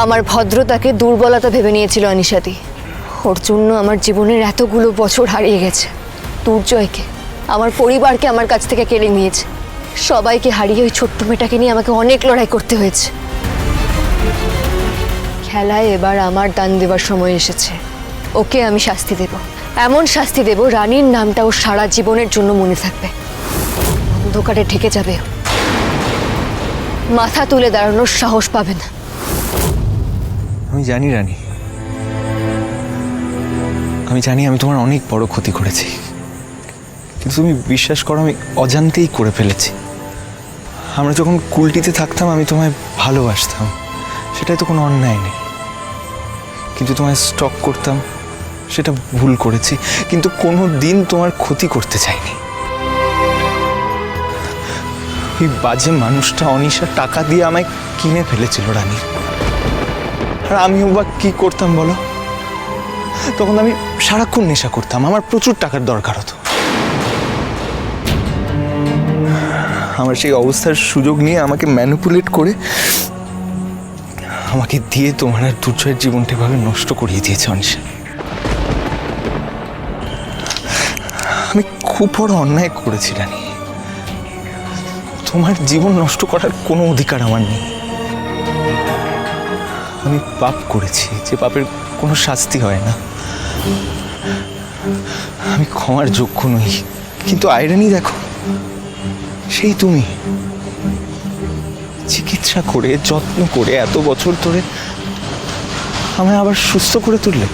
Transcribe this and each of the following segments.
আমার ভদ্রতাকে দুর্বলতা ভেবে নিয়েছিল অনিশাদি। ওর জন্য আমার জীবনের এতগুলো বছর হারিয়ে গেছে। দুর্জয়কে, আমার পরিবারকে আমার কাছ থেকে কেড়ে নিয়েছে। সবাইকে হারিয়ে ওই ছোট্ট মেয়েটাকে নিয়ে আমাকে অনেক লড়াই করতে হয়েছে। খেলায় এবার আমার দান দেওয়ার সময় এসেছে। ওকে আমি শাস্তি দেব, এমন শাস্তি দেব রানীর নামটা ও সারা জীবনের জন্য মনে থাকবে। অন্ধকারে ঢেকে যাবে, মাথা তুলে দাঁড়ানোর সাহস পাবে না। আমি জানি রানী, আমি জানি আমি তোমার অনেক বড় ক্ষতি করেছি, কিন্তু তুমি বিশ্বাস করো আমি অজান্তেই করে ফেলেছি। আমরা যখন কুলটিতে থাকতাম আমি তোমায় ভালোবাসতাম, সেটাই তো কোনো অন্যায় নেই। কিন্তু তোমায় স্টক করতাম, সেটা ভুল করেছি, কিন্তু কোনো দিন তোমার ক্ষতি করতে চাইনি। ওই বাজে মানুষটা অনিশা টাকা দিয়ে আমায় কিনে ফেলেছিল রানী। আর আমিও বা কি করতাম বলো? তখন আমি সারাক্ষণ নেশা করতাম, আমার প্রচুর টাকার দরকার হতো। আমার সেই অবস্থার সুযোগ নিয়ে আমাকে ম্যানিপুলেট করে আমাকে দিয়ে তোমার আর দুর্জয়ের জীবনটা এভাবে নষ্ট করিয়ে দিয়েছে অনিশা। আমি খুব বড় অন্যায় করেছি রানী। তোমার জীবন নষ্ট করার কোনো অধিকার আমার নেই। আমি পাপ করেছি, যে পাপের কোনো শাস্তি হয় না। আমি ক্ষমার যোগ্য নই, কিন্তু আইরানি দেখো, সেই তুমি চিকিৎসা করে যত্ন করে এত বছর ধরে আমায় আবার সুস্থ করে তুললে।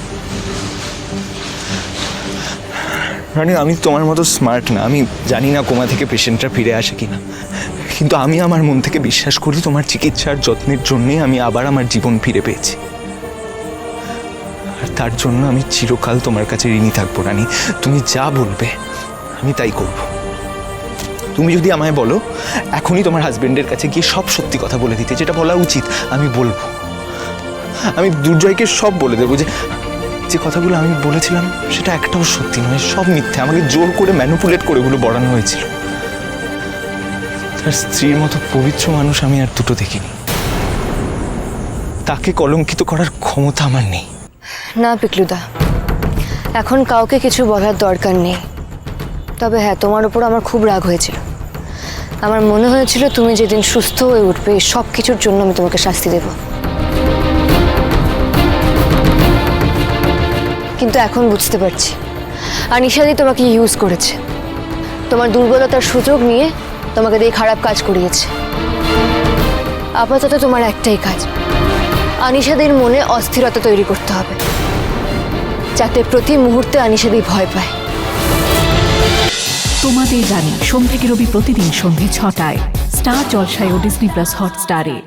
রানী, আমি তোমার মতো স্মার্ট না, আমি জানি না কোমা থেকে পেশেন্টরা ফিরে আসে কিনা, কিন্তু আমি আমার মন থেকে বিশ্বাস করি তোমার চিকিৎসার যত্নের জন্যই আমি আবার আমার জীবন ফিরে পেয়েছি। আর তার জন্য আমি চিরকাল তোমার কাছে ঋণী থাকবো রানী। তুমি যা বলবে আমি তাই করব। তুমি যদি আমায় বলো এখনই তোমার হাজবেন্ডের কাছে গিয়ে সব সত্যি কথা বলে দিতে, যেটা বলা উচিত আমি বলবো। আমি দুর্জয়কে সব বলে দেবো যে যে কথাগুলো আমি বলেছিলাম সেটা একটাও সত্যি নয়, সব মিথ্যে। আমাকে জোর করে ম্যানিপুলেট করে এগুলো বলানো হয়েছিল। তার স্ত্রীর মতো পবিত্র মানুষ আমি আর দুটো দেখিনি। তাকে কলঙ্কিত করার ক্ষমতা আমার নেই। না পিকলুদা, এখন কাউকে কিছু বলার দরকার নেই। তবে হ্যাঁ, তোমার উপর আমার খুব রাগ হয়েছিল। আমার মনে হয়েছিল তুমি যেদিন সুস্থ হয়ে উঠবে সব কিছুর জন্য আমি তোমাকে শাস্তি দেব, কিন্তু এখন বুঝতে পারছি আনিশাদি তোমাকে ইউজ করেছে। তোমার দুর্বলতার সুযোগ নিয়ে তোমাকে দিয়ে খারাপ কাজ করিয়েছে। আপাতত তোমার একটাই কাজ, আনিশাদির মনে অস্থিরতা তৈরি করতে হবে, যাতে প্রতি মুহূর্তে আনিশাদি ভয় পায়। তোমাদের রানী সোম থেকে রবি প্রতিদিন সন্ধ্যে ৬টায় স্টার জলসায় ও ডিজনি প্লাস হটস্টারে।